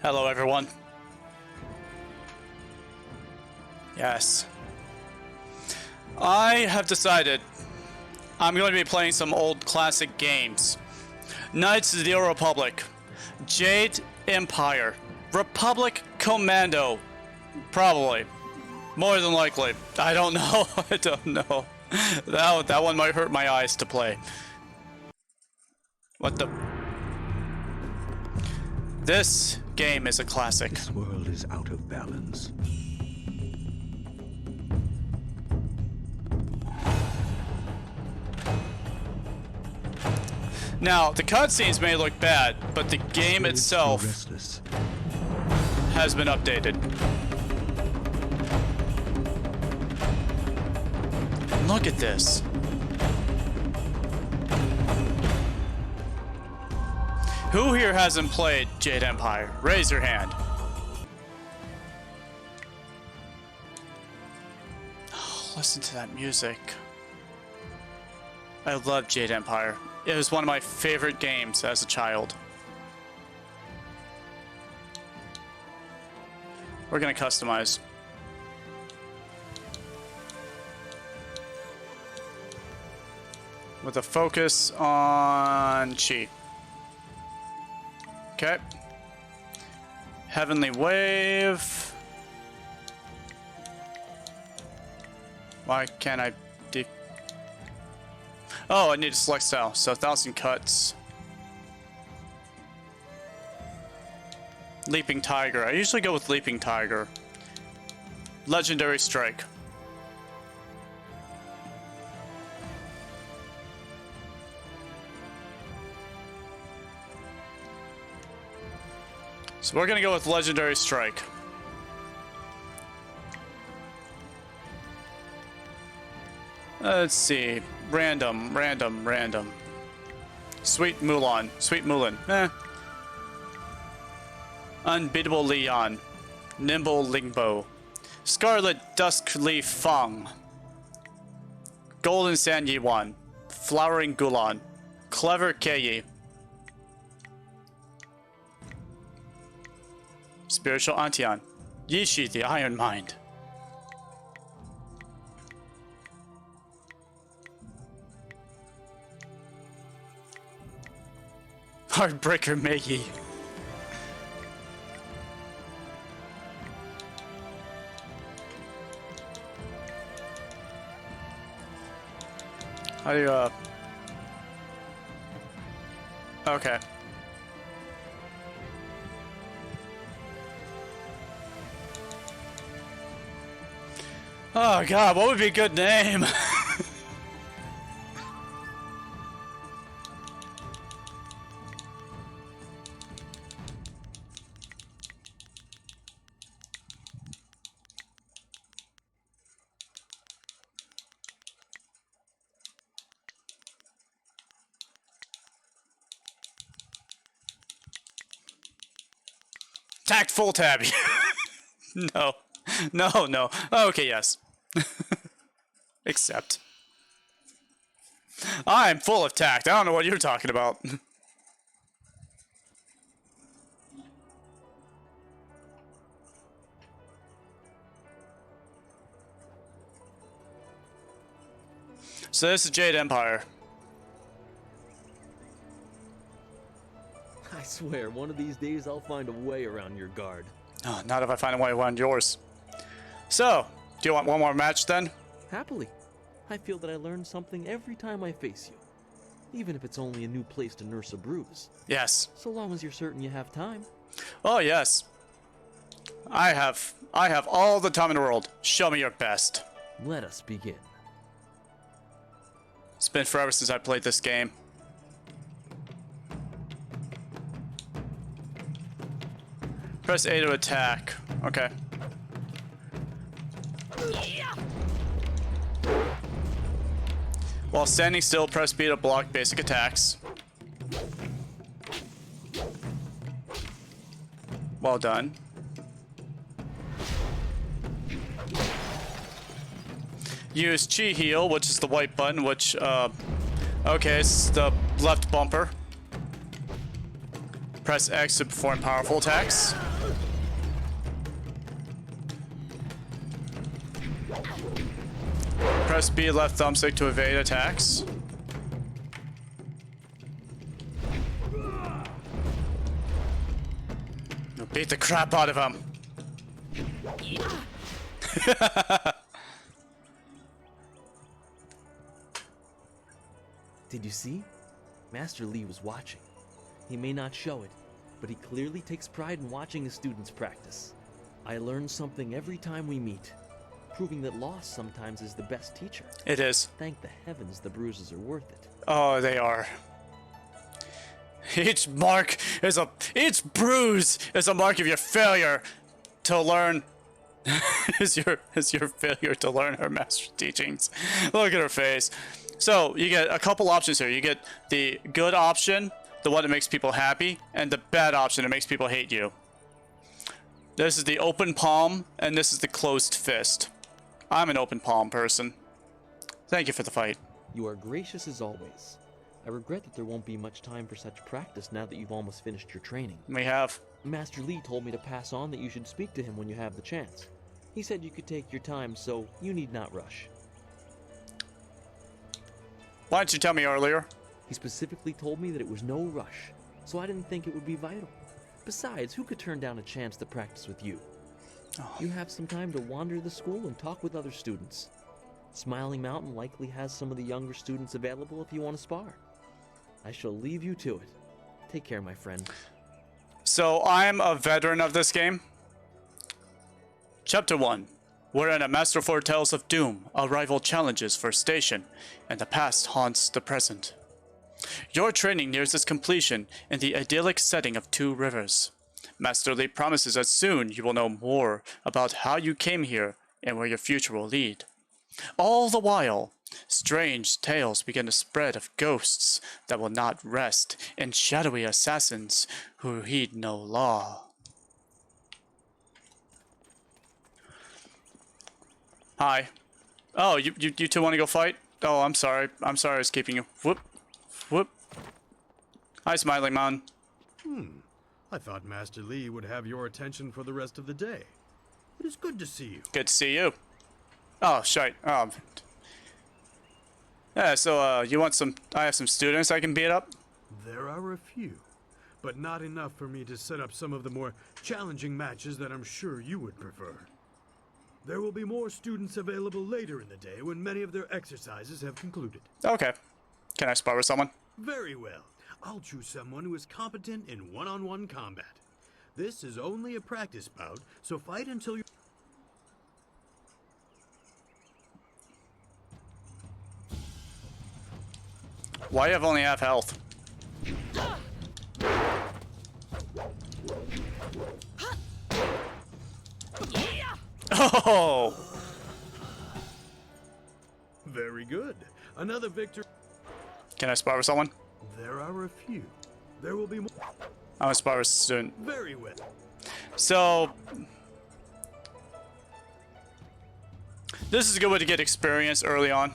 Hello, everyone. Yes. I have decided I'm going to be playing some old classic games. Knights of the Old Republic, Jade Empire, Republic Commando, probably. More than likely. I don't know. I don't know. That one might hurt my eyes to play. What the? This game is a classic. This world is out of balance. Now, the cutscenes may look bad, but the game itself has been updated. Look at this. Who here hasn't played Jade Empire? Raise your hand. Oh, listen to that music. I love Jade Empire. It was one of my favorite games as a child. We're gonna customize. With a focus on Chi. Okay. Heavenly Wave. Why can't I do... Oh, I need to select style. So 1,000 cuts. Leaping Tiger. I usually go with Leaping Tiger. Legendary Strike. So we're gonna go with Legendary Strike. Let's see. Random. Sweet Mulan. Unbeatable Leon. Nimble Lingbo. Scarlet Duskleaf Fang. Golden San Yiwan. Flowering Gulan. Clever Kei. Spiritual Antian. Yishi the Iron Mind. Heartbreaker Meiji. How do you, okay. Oh god, what would be a good name? Tact full tab. No. No. Okay, yes. Except. I'm full of tact. I don't know what you're talking about. So this is Jade Empire. I swear, one of these days I'll find a way around your guard. Oh, not if I find a way around yours. So, do you want one more match then? Happily. I feel that I learn something every time I face you. Even if it's only a new place to nurse a bruise. Yes. So long as you're certain you have time. Oh, yes. I have all the time in the world. Show me your best. Let us begin. It's been forever since I played this game. Press A to attack. Okay. While standing still, press B to block basic attacks. Well done. Use Chi Heal, which is the white button, which, okay, it's the left bumper. Press X to perform powerful attacks. Press B left thumbstick to evade attacks. Now beat the crap out of him. Did you see? Master Lee was watching. He may not show it, but he clearly takes pride in watching his students practice. I learn something every time we meet, proving that loss sometimes is the best teacher. It is. Thank the heavens the bruises are worth it. Oh, they are. Each bruise is a mark of your failure to learn. is your failure to learn her master teachings. Look at her face. So you get a couple options here. You get the good option, the one that makes people happy, and the bad option that makes people hate you. This is the open palm, and this is the closed fist. I'm an open palm person. Thank you for the fight. You are gracious as always. I regret that there won't be much time for such practice now that you've almost finished your training. We have. Master Lee told me to pass on that you should speak to him when you have the chance. He said you could take your time, so you need not rush. Why didn't you tell me earlier? He specifically told me that it was no rush, so I didn't think it would be vital. Besides, who could turn down a chance to practice with you? Oh. You have some time to wander the school and talk with other students. Smiling Mountain likely has some of the younger students available if you want to spar. I shall leave you to it. Take care, my friend. So I'm a veteran of this game. Chapter 1. Wherein a master foretells of doom, a rival challenges for station, and the past haunts the present. Your training nears its completion in the idyllic setting of Two Rivers. Master Lee promises that soon you will know more about how you came here and where your future will lead. All the while, strange tales begin to spread of ghosts that will not rest and shadowy assassins who heed no law. Hi. Oh, you two want to go fight? Oh, I'm sorry. I'm sorry I was keeping you. Whoop. Whoop. Hi, Smiling Man. I thought Master Lee would have your attention for the rest of the day. It is good to see you. Good to see you. Oh, shite. Yeah, so, you want some... I have some students I can beat up? There are a few, but not enough for me to set up some of the more challenging matches that I'm sure you would prefer. There will be more students available later in the day when many of their exercises have concluded. Okay. Can I spar with someone? Very well. I'll choose someone who is competent in one-on-one combat. This is only a practice bout, so fight until you... Why do you have only half health? Oh! Very good. Another victory. Can I spar with someone? There are a few. There will be more. I'm a spar with a student. Very well. So... this is a good way to get experience early on.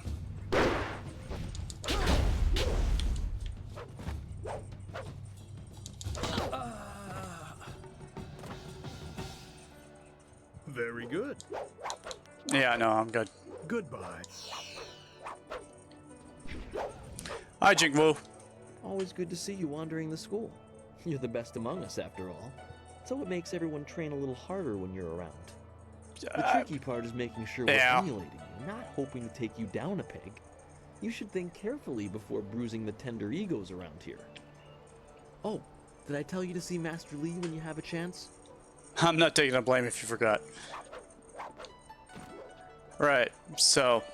Very good. Yeah, no, I'm good. Goodbye. Hi, Jingwoo. Always good to see you wandering the school. You're the best among us, after all. So it makes everyone train a little harder when you're around. The tricky part is making sure we're emulating you, not hoping to take you down a peg. You should think carefully before bruising the tender egos around here. Oh, did I tell you to see Master Lee when you have a chance? I'm not taking the blame if you forgot. Right, so...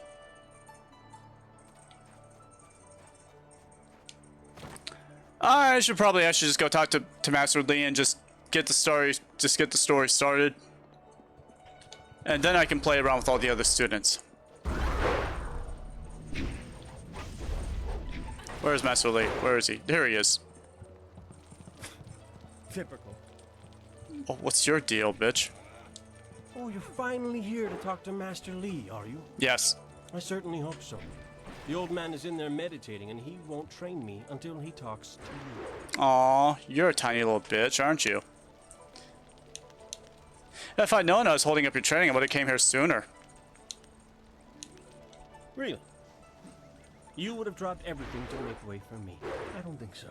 I should just go talk to Master Lee and just get the story started. And then I can play around with all the other students. Where's Master Lee? Where is he? There he is. Typical. Oh, what's your deal, bitch? Oh, you're finally here to talk to Master Lee, are you? Yes. I certainly hope so. The old man is in there meditating, and he won't train me until he talks to you. Aw, you're a tiny little bitch, aren't you? If I'd known I was holding up your training, I would have came here sooner. Really? You would have dropped everything to make way for me. I don't think so.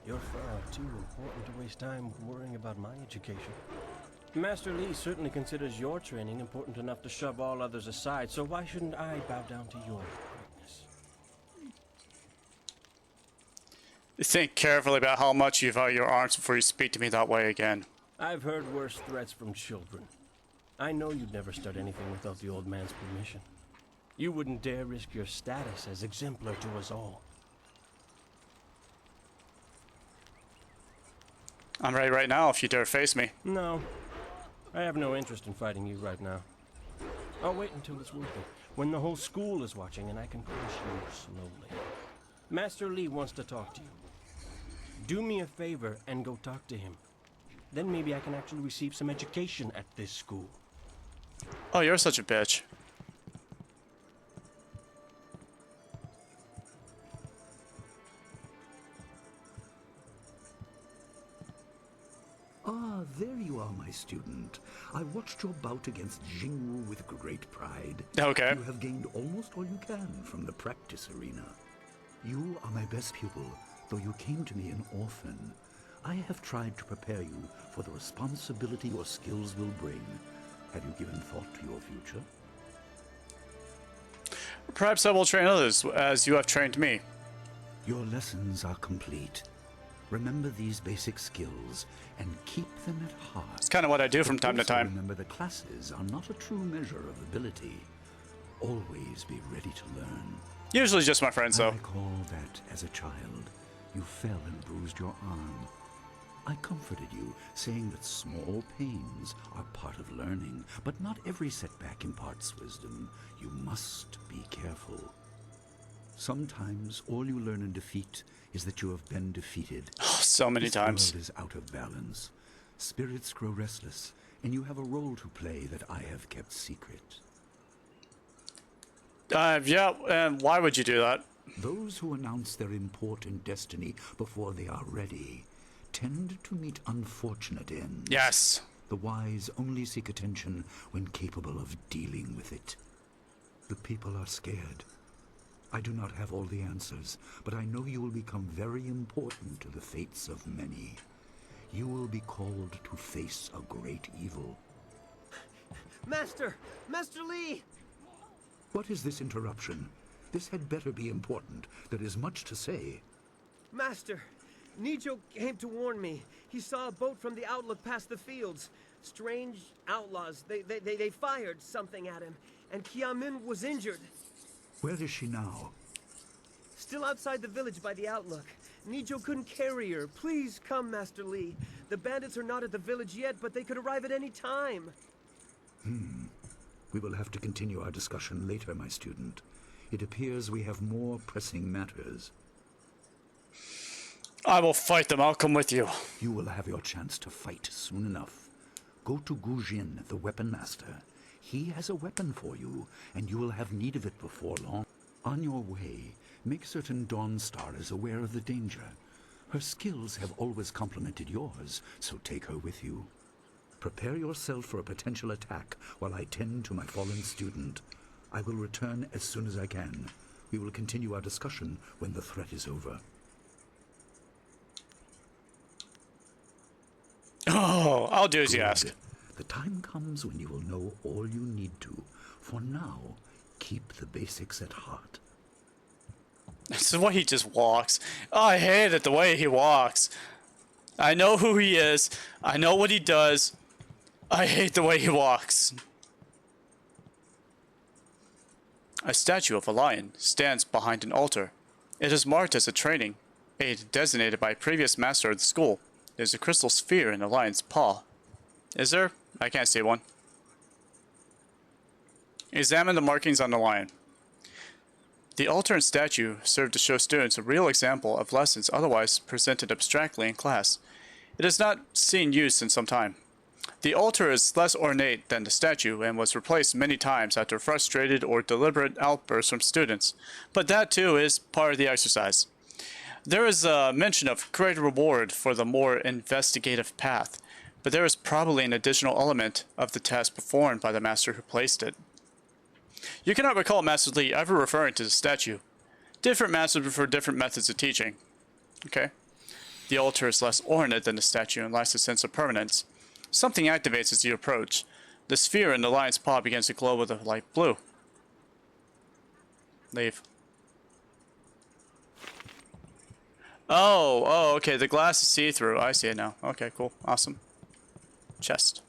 You're far too important to waste time worrying about my education. Master Lee certainly considers your training important enough to shove all others aside, so why shouldn't I bow down to your greatness? Think carefully about how much you value your arms before you speak to me that way again. I've heard worse threats from children. I know you'd never start anything without the old man's permission. You wouldn't dare risk your status as exemplar to us all. I'm ready right now if you dare face me. No, I have no interest in fighting you right now. I'll wait until it's worth it, when the whole school is watching and I can crush you slowly. Master Lee wants to talk to you. Do me a favor and go talk to him. Then maybe I can actually receive some education at this school. Oh, you're such a bitch. Ah, there you are, my student. I watched your bout against Jingwu with great pride. Okay. You have gained almost all you can from the practice arena. You are my best pupil, though you came to me an orphan. I have tried to prepare you for the responsibility your skills will bring. Have you given thought to your future? Perhaps I will train others as you have trained me. Your lessons are complete. Remember these basic skills and keep them at heart. It's kind of what I do from time to Also time. remember the classes are not a true measure of ability. Always be ready to learn. Usually just my friends, I though. recall that, as a child, you fell and bruised your arm. I comforted you, saying that small pains are part of learning, but not every setback imparts wisdom. You must be careful. Sometimes all you learn in defeat is that you have been defeated. Oh, so many times. This world is out of balance. Spirits grow restless, and you have a role to play that I have kept secret. Yeah, and why would you do that? Those who announce their important destiny before they are ready tend to meet unfortunate ends. Yes. The wise only seek attention when capable of dealing with it. The people are scared. I do not have all the answers, but I know you will become very important to the fates of many. You will be called to face a great evil. Master! Master Lee! What is this interruption? This had better be important. There is much to say. Master, Nijo came to warn me. He saw a boat from the outlook past the fields. Strange outlaws. They fired something at him, and Kiamin was injured. Where is she now? Still outside the village by the outlook. Nijo couldn't carry her. Please come, Master Lee. The bandits are not at the village yet, but they could arrive at any time. We will have to continue our discussion later, my student. It appears we have more pressing matters. I will fight them. I'll come with you. You will have your chance to fight soon enough. Go to Gu Jin, the weapon master. He has a weapon for you, and you will have need of it before long. On your way, make certain Dawnstar is aware of the danger. Her skills have always complemented yours, so take her with you. Prepare yourself for a potential attack while I tend to my fallen student. I will return as soon as I can. We will continue our discussion when the threat is over. Oh, I'll do as you Good. ask. The time comes when you will know all you need to. For now, keep the basics at heart. This is why he just walks. Oh, I hate it, the way he walks. I know who he is. I know what he does. I hate the way he walks. A statue of a lion stands behind an altar. It is marked as a training aid designated by a previous master of the school. There's a crystal sphere in the lion's paw. Is there? I can't see one. Examine the markings on the lion. The altar and statue serve to show students a real example of lessons otherwise presented abstractly in class. It has not seen use in some time. The altar is less ornate than the statue and was replaced many times after frustrated or deliberate outbursts from students, but that too is part of the exercise. There is a mention of great reward for the more investigative path, but there is probably an additional element of the task performed by the master who placed it. You cannot recall Master Li ever referring to the statue. Different masters prefer different methods of teaching. Okay. The altar is less ornate than the statue and lacks a sense of permanence. Something activates as you approach. The sphere in the lion's paw begins to glow with a light blue. Leave. Oh, okay. The glass is see-through. I see it now. Okay, cool. Awesome. Chest.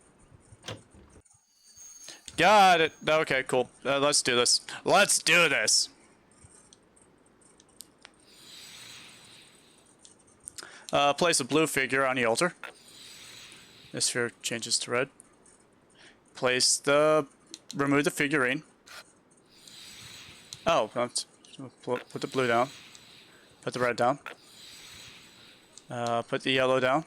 Got it. Okay, cool. Let's do this. Let's do this. Place a blue figure on the altar. This sphere changes to red. Remove the figurine. Oh, put the blue down. Put the red down. Put the yellow down.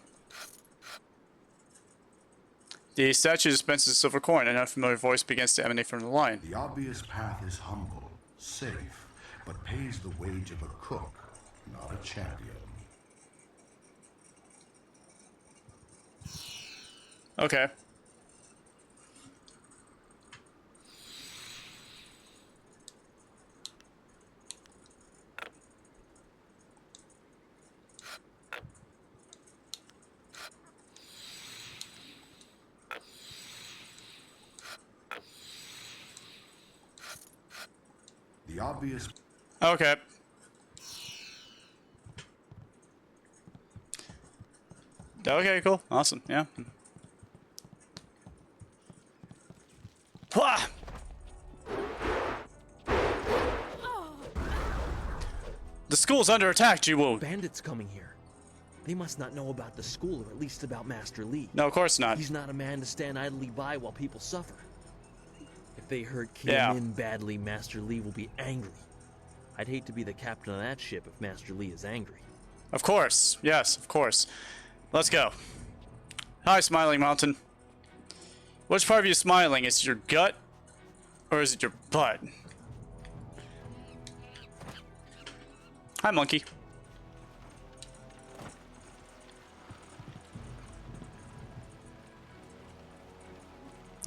The statue dispenses a silver coin. An unfamiliar voice begins to emanate from the lion. The obvious path is humble, safe, but pays the wage of a cook, not a champion. Okay. The obvious... Okay. Okay, cool. Awesome. Yeah. Pwah! The school's under attack, Jiwoo. Bandits coming here. They must not know about the school, or at least about Master Li. No, of course not. He's not a man to stand idly by while people suffer. If they hurt Yeah. Kiamin badly, Master Li will be angry. I'd hate to be the captain of that ship if Master Li is angry. Of course. Yes, of course. Let's go. Hi, Smiling Mountain. Which part of you smiling? Is it your gut? Or is it your butt? Hi, monkey.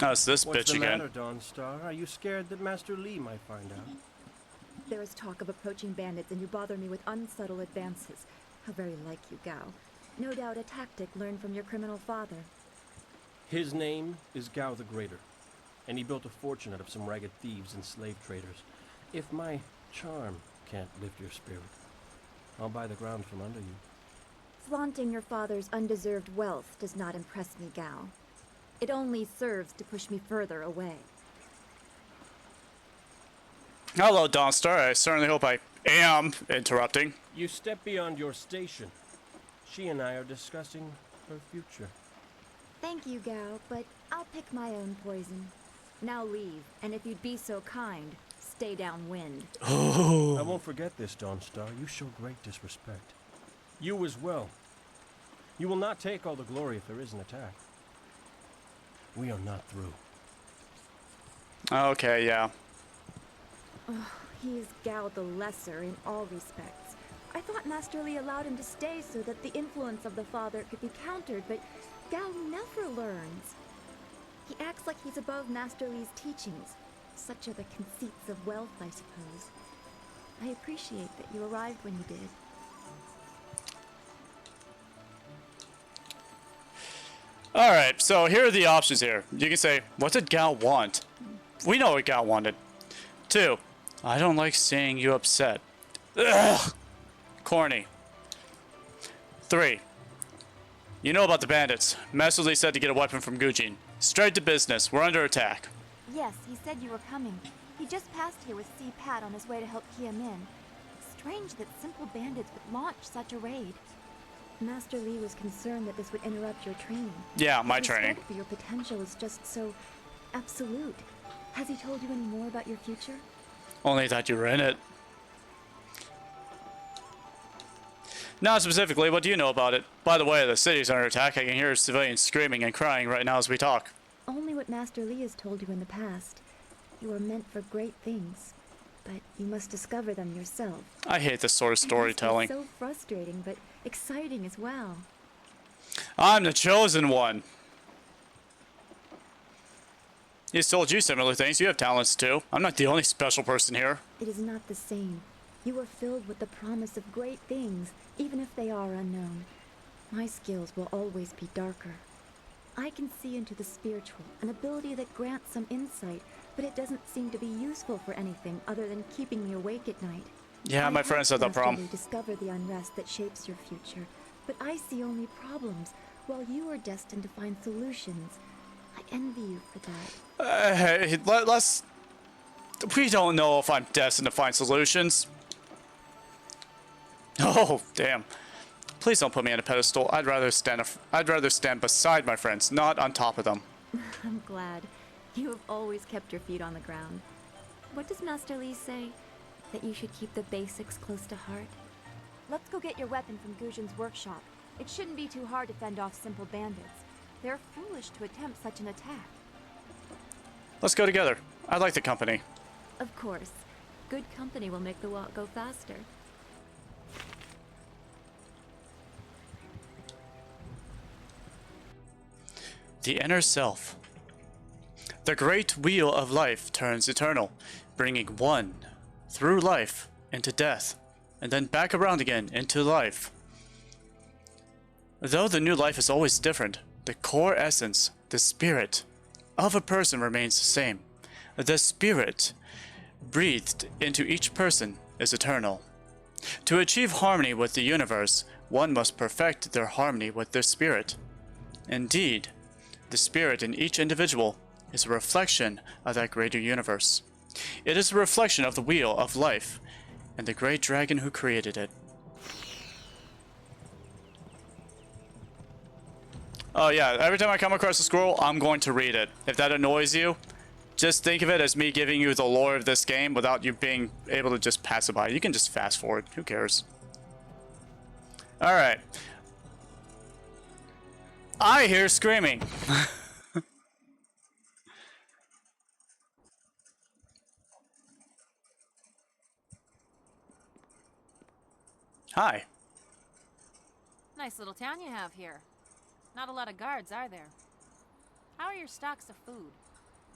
Oh, it's this What's bitch the again. matter, Dawnstar? Are you scared that Master Li might find out? There is talk of approaching bandits, and you bother me with unsubtle advances. How very like you, Gao. No doubt a tactic learned from your criminal father. His name is Gao the Greater, and he built a fortune out of some ragged thieves and slave traders. If my charm can't lift your spirit, I'll buy the ground from under you. Flaunting your father's undeserved wealth does not impress me, Gao. It only serves to push me further away. Hello, Dawnstar. I certainly hope I am interrupting. You step beyond your station. She and I are discussing her future. Thank you, Gao, but I'll pick my own poison. Now leave, and if you'd be so kind, stay downwind. I won't forget this, Dawnstar. You show great disrespect. You as well. You will not take all the glory if there is an attack. We are not through. Okay, yeah. Oh, he is Gao the Lesser in all respects. I thought Master Li allowed him to stay so that the influence of the father could be countered, but Gao never learns. He acts like he's above Master Li's teachings. Such are the conceits of wealth, I suppose. I appreciate that you arrived when you did. Alright, so here are the options here. You can say, what did Gao want? We know what Gao wanted. 2, I don't like seeing you upset. Ugh! Corny. 3, you know about the bandits. Master Li said to get a weapon from Gujin. Straight to business. We're under attack. Yes, he said you were coming. He just passed here with Si Pat on his way to help Kiamin. Strange that simple bandits would launch such a raid. Master Li was concerned that this would interrupt your training. Yeah, my His training. respect for your potential is just so absolute. Has he told you any more about your future? Only that you were in it. Not specifically, what do you know about it? By the way, the city's under attack. I can hear civilians screaming and crying right now as we talk. Only what Master Li has told you in the past. You are meant for great things, but you must discover them yourself. I hate this sort of storytelling. It must be so frustrating, but exciting as well. I'm the chosen one. He's told you similar things. You have talents too. I'm not the only special person here. It is not the same. You are filled with the promise of great things, even if they are unknown. My skills will always be darker. I can see into the spiritual, an ability that grants some insight, but it doesn't seem to be useful for anything other than keeping me awake at night. Yeah, my friends had that problem. Discover the unrest that shapes your future, but I see only problems, while you are destined to find solutions. I envy you for that. Hey, let's... We don't know if I'm destined to find solutions. Oh, damn. Please don't put me on a pedestal. I'd rather stand beside my friends, not on top of them. I'm glad. You have always kept your feet on the ground. What does Master Li say? That you should keep the basics close to heart? Let's go get your weapon from Guzhin's workshop. It shouldn't be too hard to fend off simple bandits. They're foolish to attempt such an attack. Let's go together. I like the company. Of course. Good company will make the walk go faster. The inner self. The great wheel of life turns eternal, bringing one through life into death, and then back around again into life. Though the new life is always different, the core essence, the spirit, of a person remains the same. The spirit breathed into each person is eternal. To achieve harmony with the universe, one must perfect their harmony with their spirit. Indeed, the spirit in each individual is a reflection of that greater universe. It is a reflection of the wheel of life and the great dragon who created it. Oh yeah, every time I come across a scroll, I'm going to read it. If that annoys you, just think of it as me giving you the lore of this game without you being able to just pass it by. You can just fast forward. Who cares? Alright. I hear screaming. Hi. Nice little town you have here. Not a lot of guards, are there? How are your stocks of food?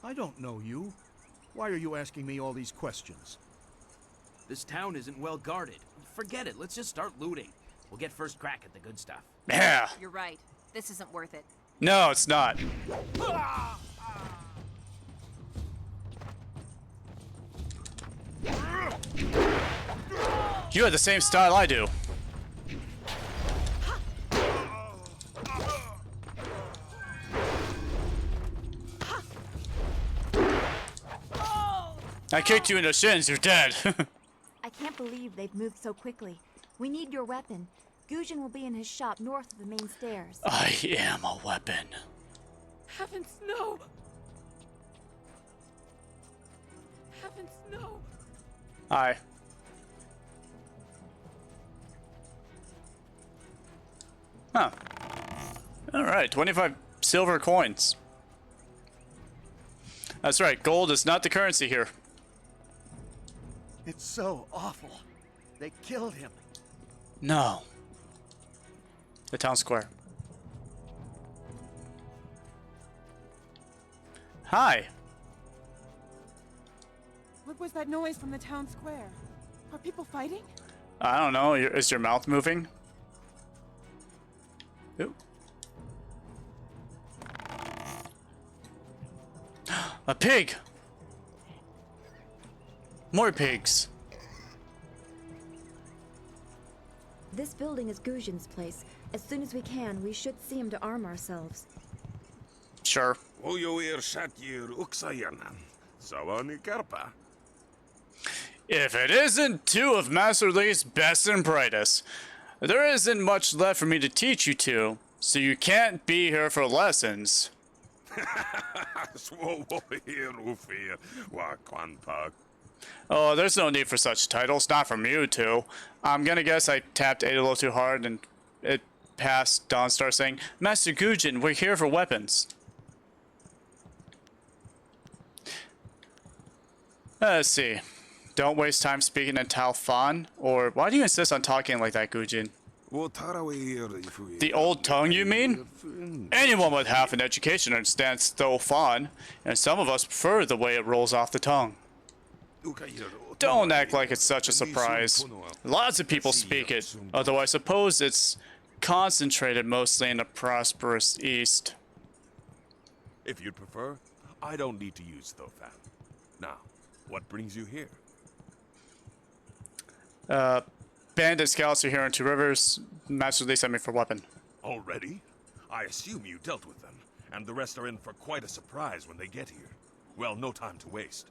I don't know you. Why are you asking me all these questions? This town isn't well guarded. Forget it, let's just start looting. We'll get first crack at the good stuff. Yeah. You're right. This isn't worth it. No, it's not. You have the same style I do. I kicked you in the shins, you're dead. I can't believe they've moved so quickly. We need your weapon. Guzhin will be in his shop north of the main stairs. I am a weapon. Heavens, no! Heavens, no! Hi. Huh. Alright, 25 silver coins. That's right, gold is not the currency here. It's so awful. They killed him. No. The town square. Hi. What was that noise from the town square? Are people fighting? I don't know. Is your mouth moving? Ooh. A pig! More pigs. This building is Guzhin's place. As soon as we can, we should see him to arm ourselves. Sure. If it isn't two of Master Li's best and brightest, there isn't much left for me to teach you two, so you can't be here for lessons. Oh, there's no need for such titles, not from you two. I'm gonna guess I tapped A a little too hard and it passed Dawnstar saying, Master Guzhin, we're here for weapons. Let's see. Don't waste time speaking in Talfan, or why do you insist on talking like that, Guzhin? The old tongue, you mean? Anyone with half an education understands Stofan, and some of us prefer the way it rolls off the tongue. Don't act like it's such a surprise. Lots of people speak it, although I suppose it's concentrated mostly in the prosperous East. If you'd prefer, I don't need to use Stofan. Now, what brings you here? Bandit scouts are here in Two Rivers. Master Lee sent me for weapon. Already? I assume you dealt with them, and the rest are in for quite a surprise when they get here. Well, no time to waste.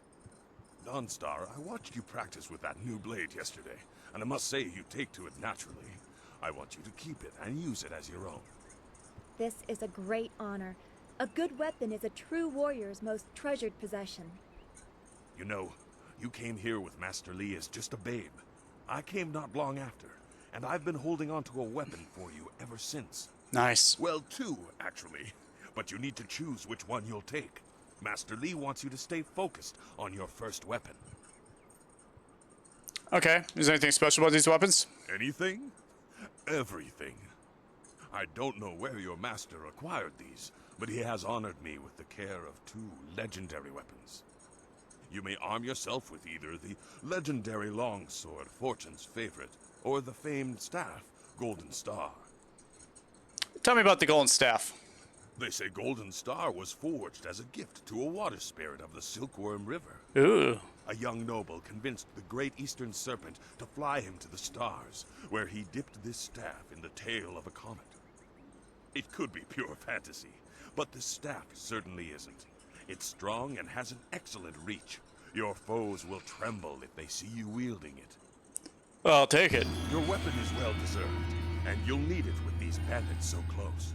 Dawnstar, I watched you practice with that new blade yesterday, and I must say you take to it naturally. I want you to keep it and use it as your own. This is a great honor. A good weapon is a true warrior's most treasured possession. You know, you came here with Master Lee as just a babe. I came not long after, and I've been holding on to a weapon for you ever since. Nice. Well, two, actually. But you need to choose which one you'll take. Master Lee wants you to stay focused on your first weapon. Okay, is there anything special about these weapons? Anything? Everything. I don't know where your master acquired these, but he has honored me with the care of two legendary weapons. You may arm yourself with either the legendary longsword, Fortune's favorite, or the famed staff, Golden Star. Tell me about the golden staff. They say Golden Star was forged as a gift to a water spirit of the Silkworm River. Ooh. A young noble convinced the great eastern serpent to fly him to the stars, where he dipped this staff in the tail of a comet. It could be pure fantasy, but the staff certainly isn't. It's strong and has an excellent reach. Your foes will tremble if they see you wielding it. Well, I'll take it. Your weapon is well deserved, and you'll need it with these bandits so close.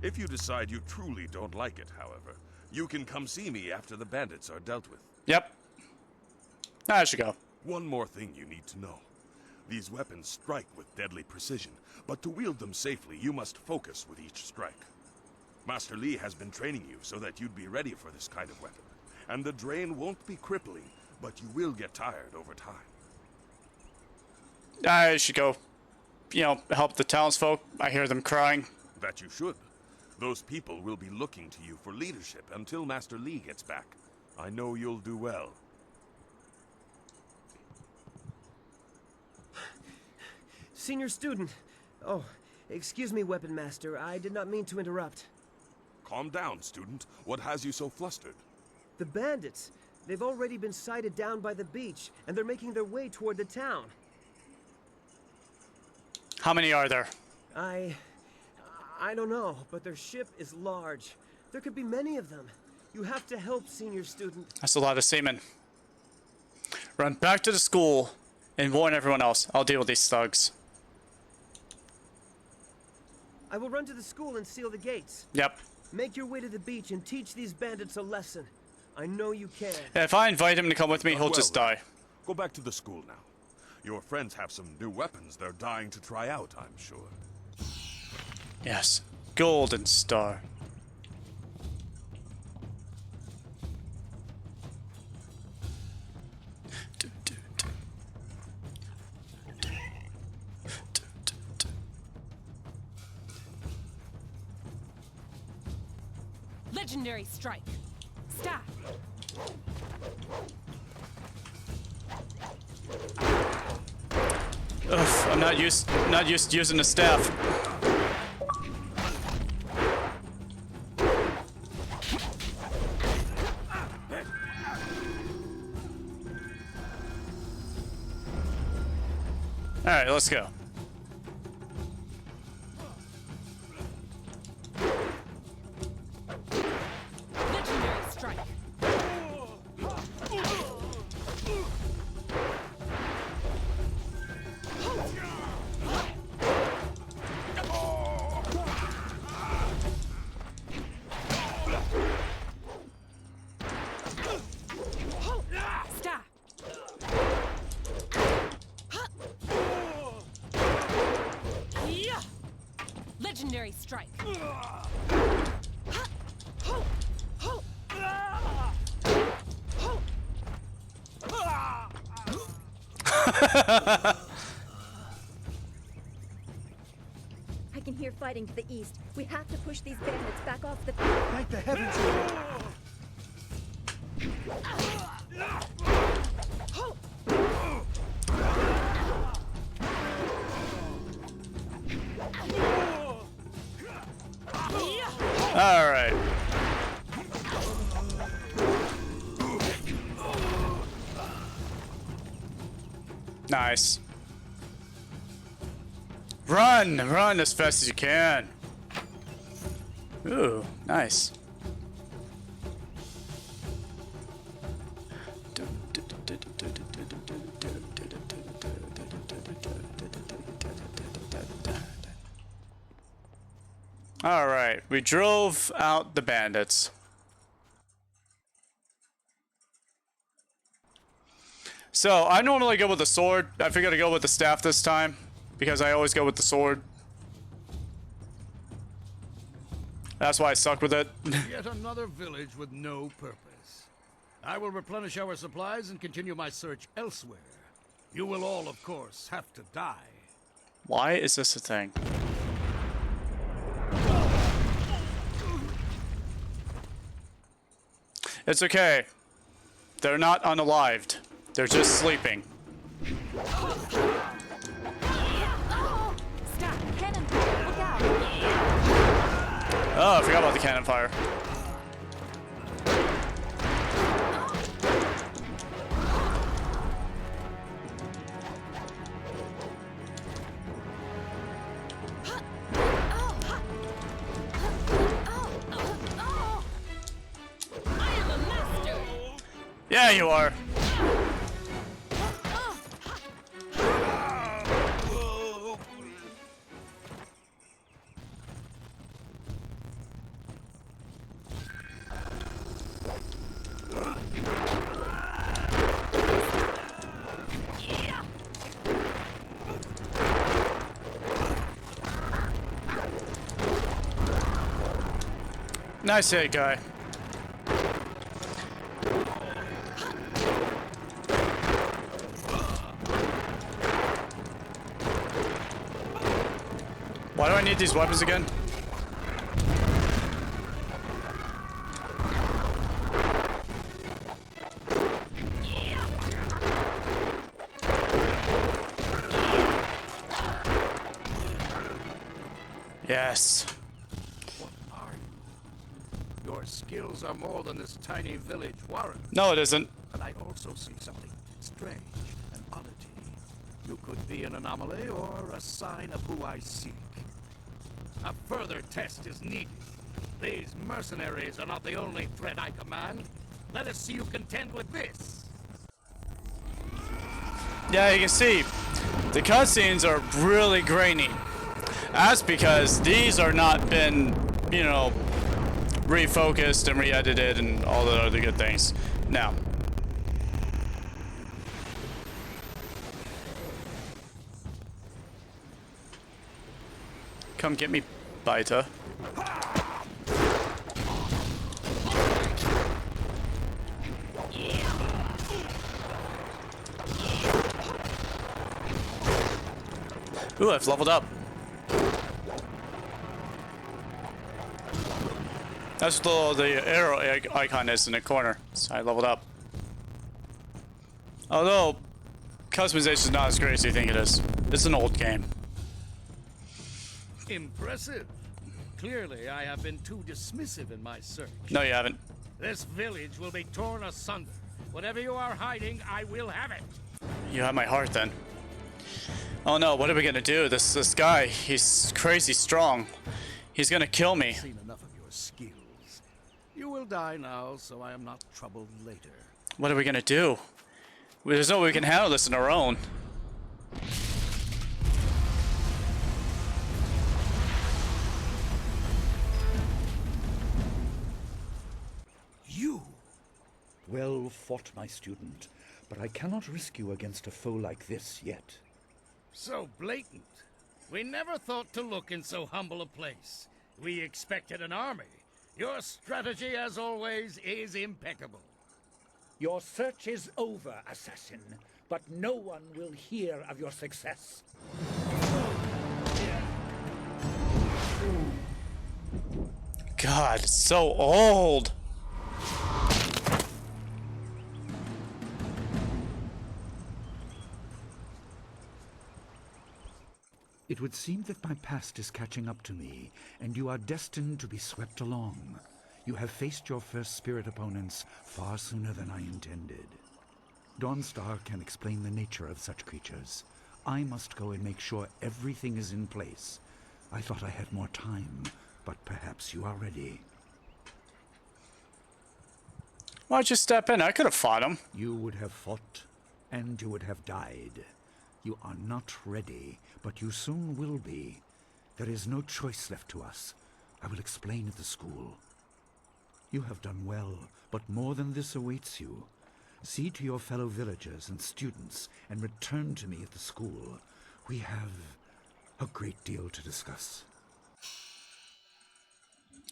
If you decide you truly don't like it, however, you can come see me after the bandits are dealt with. Yep. I should go. One more thing you need to know. These weapons strike with deadly precision, but to wield them safely, you must focus with each strike. Master Lee has been training you so that you'd be ready for this kind of weapon. And the drain won't be crippling, but you will get tired over time. I should go, help the townsfolk. I hear them crying. That you should. Those people will be looking to you for leadership until Master Lee gets back. I know you'll do well. Senior student. Oh, excuse me, Weapon Master. I did not mean to interrupt. Calm down, student. What has you so flustered? The bandits. They've already been sighted down by the beach, and they're making their way toward the town. How many are there? I don't know, but their ship is large. There could be many of them. You have to help, senior student. That's a lot of seamen. Run back to the school and warn everyone else. I'll deal with these thugs. I will run to the school and seal the gates. Yep. Make your way to the beach and teach these bandits a lesson. I know you can. If I invite him to come with me, he'll just die. Go back to the school now. Your friends have some new weapons they're dying to try out, I'm sure. Yes. Golden Star. Legendary strike. Stop. Ugh, I'm not used to using the staff. All right, let's go. Legendary strike. Stop. Yeah. Legendary strike. can hear fighting to the east. We have to push these bandits back off the field. Thank the heavens. All right. Nice. Run! Run as fast as you can. Ooh, nice. All right, we drove out the bandits. So, I normally go with the sword. I figured to go with the staff this time, because I always go with the sword. That's why I suck with it. Yet another village with no purpose. I will replenish our supplies and continue my search elsewhere. You will all, of course, have to die. Why is this a thing? It's okay. They're not unalived. They're just sleeping. Stop! Cannon fire! Look out! Oh, I forgot about the cannon fire. Yeah, you are. Nice hit, guy. Why do I need these weapons again? Yes. Your skills are more than this tiny village warrants. No, it isn't. But I also see something strange, an oddity. You could be an anomaly or a sign of who I seek. A further test is needed. These mercenaries are not the only threat I command. Let us see you contend with this. Yeah, you can see the cutscenes are really grainy. That's because these are not been, you know, refocused and re-edited and all the other good things. Now, come get me, Baita. Ooh, I've leveled up. That's what the arrow icon is in the corner. So I leveled up. Although, customization is not as great as you think it is. It's an old game. Impressive. Clearly, I have been too dismissive in my search. No, you haven't. This village will be torn asunder. Whatever you are hiding, I will have it. You have my heart then. Oh no, what are we gonna do? This guy, he's crazy strong. He's gonna kill me. I've seen enough of your skills. You will die now, so I am not troubled later. What are we gonna do? There's no way we can handle this on our own. You! Well fought, my student, but I cannot risk you against a foe like this yet. So blatant. We never thought to look in so humble a place. We expected an army. Your strategy, as always, is impeccable. Your search is over, assassin, but no one will hear of your success. God, it's so old. It would seem that my past is catching up to me, and you are destined to be swept along. You have faced your first spirit opponents far sooner than I intended. Dawnstar can explain the nature of such creatures. I must go and make sure everything is in place. I thought I had more time, but perhaps you are ready. Why don't you step in? I could have fought him. You would have fought, and you would have died. You are not ready, but you soon will be. There is no choice left to us. I will explain at the school. You have done well, but more than this awaits you. See to your fellow villagers and students, and return to me at the school. We have a great deal to discuss.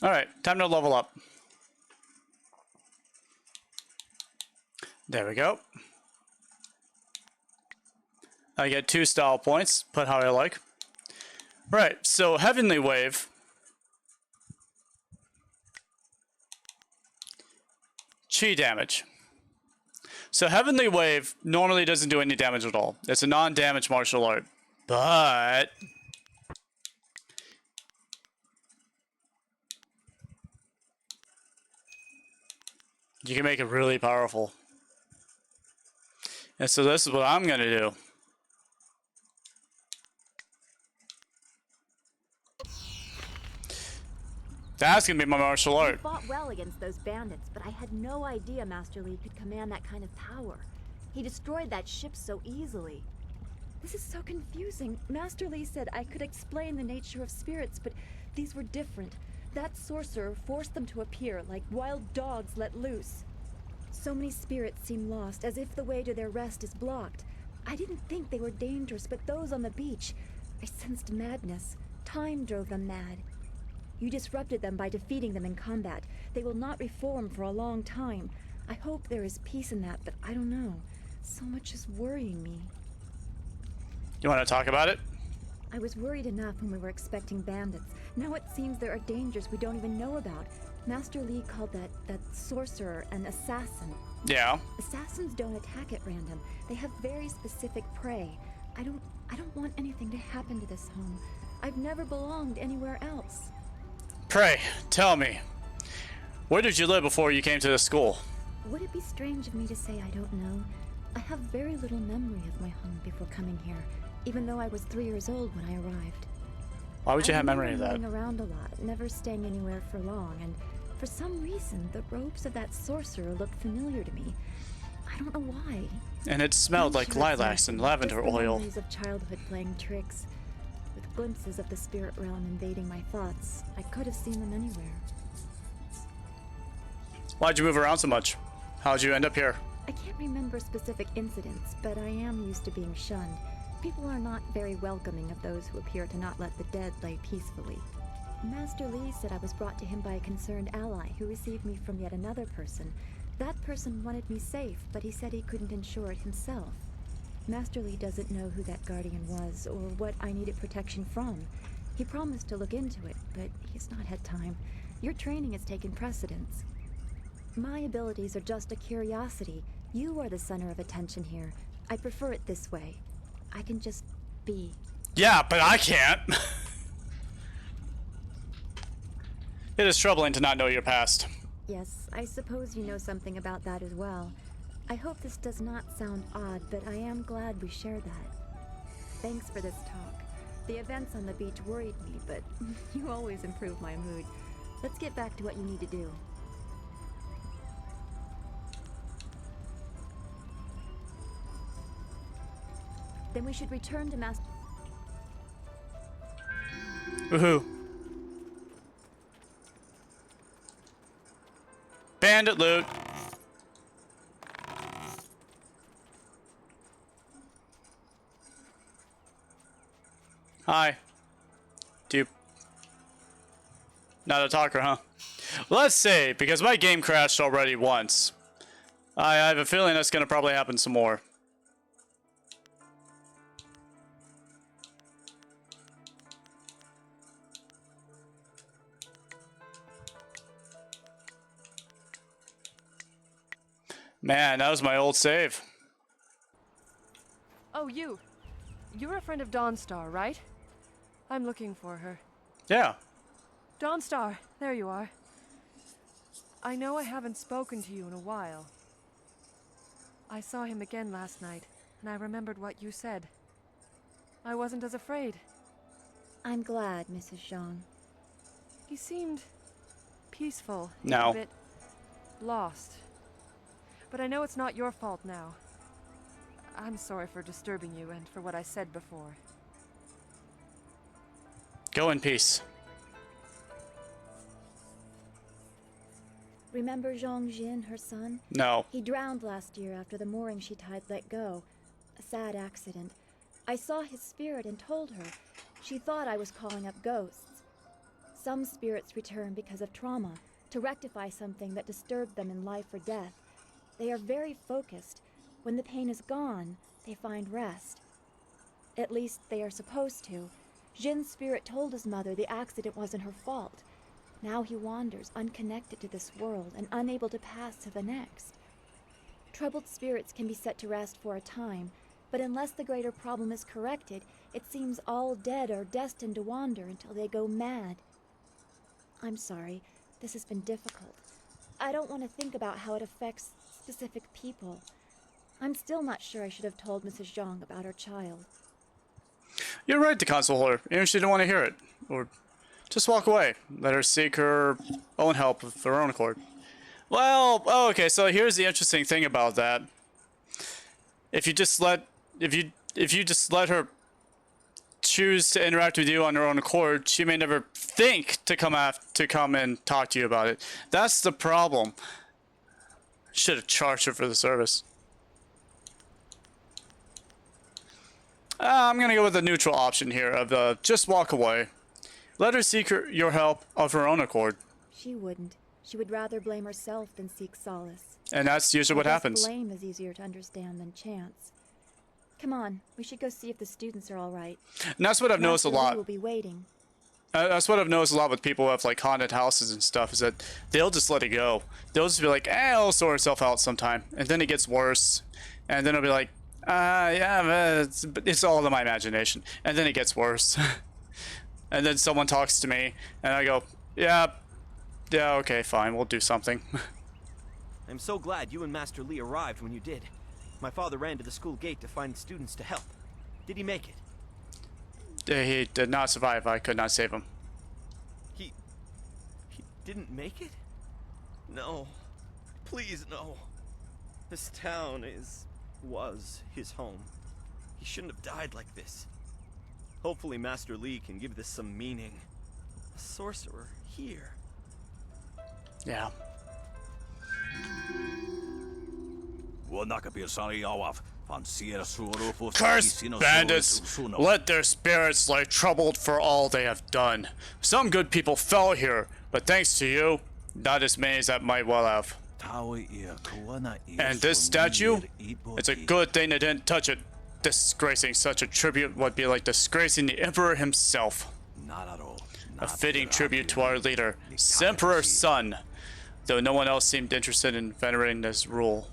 Alright, time to level up. There we go. I get 2 style points, put how I like. Right, so Heavenly Wave. Chi damage. So Heavenly Wave normally doesn't do any damage at all. It's a non-damage martial art. But you can make it really powerful. And so this is what I'm gonna do. That's gonna be my martial art. You fought well against those bandits, but I had no idea Master Li could command that kind of power. He destroyed that ship so easily. This is so confusing. Master Li said I could explain the nature of spirits, but these were different. That sorcerer forced them to appear like wild dogs let loose. So many spirits seem lost, as if the way to their rest is blocked. I didn't think they were dangerous, but those on the beach, I sensed madness. Time drove them mad. You disrupted them by defeating them in combat. They will not reform for a long time. I hope there is peace in that, but I don't know. So much is worrying me. You want to talk about it? I was worried enough when we were expecting bandits. Now it seems there are dangers we don't even know about. Master Li called that sorcerer an assassin. Yeah. Assassins don't attack at random. They have very specific prey. I don't want anything to happen to this home. I've never belonged anywhere else. Pray, tell me, where did you live before you came to this school? Would it be strange of me to say I don't know? I have very little memory of my home before coming here, even though I was 3 years old when I arrived. Why would you have memory of that? I remember moving around a lot, never staying anywhere for long, and for some reason, the robes of that sorcerer looked familiar to me. I don't know why. And it smelled like lilacs and lavender oil. Memories of childhood playing tricks, with glimpses of the spirit realm invading my thoughts. I could have seen them anywhere. Why'd you move around so much? How'd you end up here? I can't remember specific incidents, but I am used to being shunned. People are not very welcoming of those who appear to not let the dead lay peacefully. Master Li said I was brought to him by a concerned ally who received me from yet another person. That person wanted me safe, but he said he couldn't ensure it himself. Master Li doesn't know who that guardian was or what I needed protection from. He promised to look into it, but he's not had time. Your training has taken precedence. My abilities are just a curiosity. You are the center of attention here. I prefer it this way. I can just be. Yeah, but I can't. It is troubling to not know your past. Yes, I suppose you know something about that as well. I hope this does not sound odd, but I am glad we shared that. Thanks for this talk. The events on the beach worried me, but you always improve my mood. Let's get back to what you need to do. Then we should return to Master... Woohoo. Bandit loot. Hi. Dude. Not a talker, huh? Let's see, because my game crashed already once. I have a feeling that's gonna probably happen some more. Man, that was my old save. Oh, you. You're a friend of Dawnstar, right? I'm looking for her. Yeah. Dawnstar, there you are. I know I haven't spoken to you in a while. I saw him again last night, and I remembered what you said. I wasn't as afraid. I'm glad, Mrs. Zhang. He seemed peaceful. No. A bit lost. But I know it's not your fault now. I'm sorry for disturbing you and for what I said before. Go in peace. Remember Zhang Jin, her son? No. He drowned last year after the mooring she tied let go. A sad accident. I saw his spirit and told her. She thought I was calling up ghosts. Some spirits return because of trauma, to rectify something that disturbed them in life or death. They are very focused. When the pain is gone, they find rest. At least they are supposed to. Jin's spirit told his mother the accident wasn't her fault. Now he wanders, unconnected to this world and unable to pass to the next. Troubled spirits can be set to rest for a time, but unless the greater problem is corrected, it seems all dead are destined to wander until they go mad. I'm sorry, this has been difficult. I don't want to think about how it affects specific people. I'm still not sure I should have told Mrs. Zhang about her child. You're right to console her, even if she didn't want to hear it. Or just walk away. Let her seek her own help of her own accord. Well, okay, so here's the interesting thing about that. If you just let her choose to interact with you on her own accord, she may never think to come and talk to you about it. That's the problem. Should have charged her for the service. I'm gonna go with the neutral option here of just walk away. Let her seek your help of her own accord. She wouldn't. She would rather blame herself than seek solace. And that's usually what happens. Blame is easier to understand than chance. Come on, we should go see if the students are all right. And that's what I've noticed a lot. Will be waiting. That's what I've noticed a lot with people who have like haunted houses and stuff, is that they'll just let it go. They'll just be like, it'll sort itself out sometime. And then it gets worse. And then it'll be like, yeah, it's all in my imagination. And then it gets worse. And then someone talks to me, and I go, yeah, okay, fine, we'll do something. I'm so glad you and Master Li arrived when you did. My father ran to the school gate to find students to help. Did he make it? He did not survive. I could not save him. He didn't make it? No. Please, no. This town was his home. He shouldn't have died like this. Hopefully Master Li can give this some meaning. A sorcerer here. Yeah. Cursed bandits! Let their spirits lie troubled for all they have done. Some good people fell here, but thanks to you, not as many as that might well have. And this statue? It's a good thing they didn't touch it. Disgracing such a tribute would be like disgracing the Emperor himself. A fitting tribute to our leader, Emperor's son, though no one else seemed interested in venerating this rule.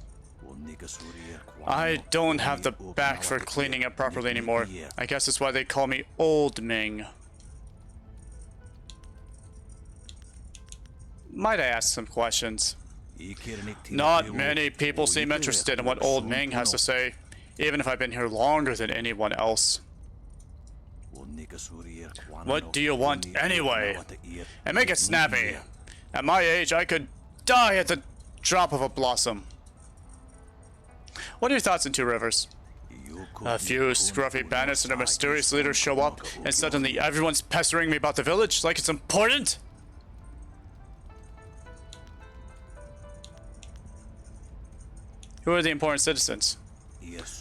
I don't have the back for cleaning it properly anymore. I guess that's why they call me Old Ming. Might I ask some questions? Not many people seem interested in what Old Ming has to say, even if I've been here longer than anyone else. What do you want anyway? And make it snappy. At my age, I could die at the drop of a blossom. What are your thoughts on Two Rivers? A few scruffy bandits and a mysterious leader show up, and suddenly everyone's pestering me about the village like it's important? Who are the important citizens?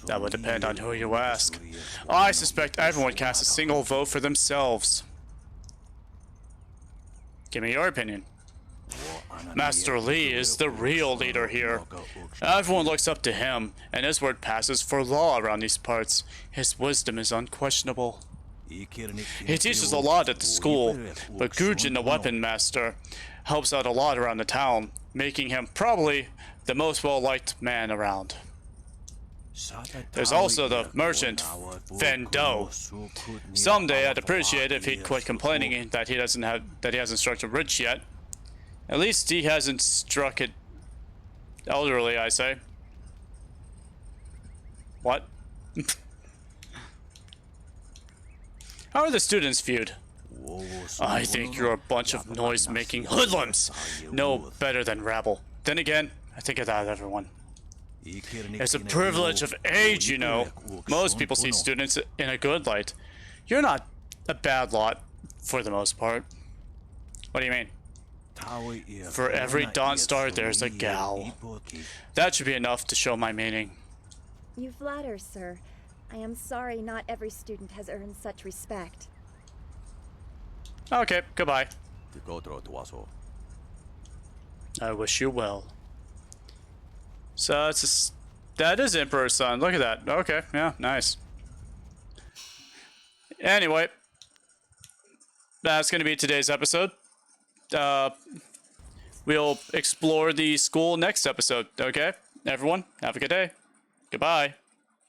That would depend on who you ask. I suspect everyone would cast a single vote for themselves. Give me your opinion. Master Li is the real leader here. Everyone looks up to him, and his word passes for law around these parts. His wisdom is unquestionable. He teaches a lot at the school, but Gujin, the weapon master, helps out a lot around the town, making him probably the most well-liked man around. There's also the merchant, Fendo. Someday I'd appreciate if he'd quit complaining that he hasn't struck it rich yet. At least he hasn't struck it elderly, I say. What? How are the students viewed? I think you're a bunch of noise-making hoodlums. No better than rabble. Then again, I think of that of everyone. It's a privilege of age, you know. Most people see students in a good light. You're not a bad lot, for the most part. What do you mean? For every Dawn Star, there's a gal. That should be enough to show my meaning. You flatter, sir. I am sorry not every student has earned such respect. Okay, goodbye. I wish you well. So that is Emperor's son. Look at that. Okay, yeah, nice. Anyway, that's going to be today's episode. We'll explore the school next episode. Okay, everyone, have a good day. Goodbye.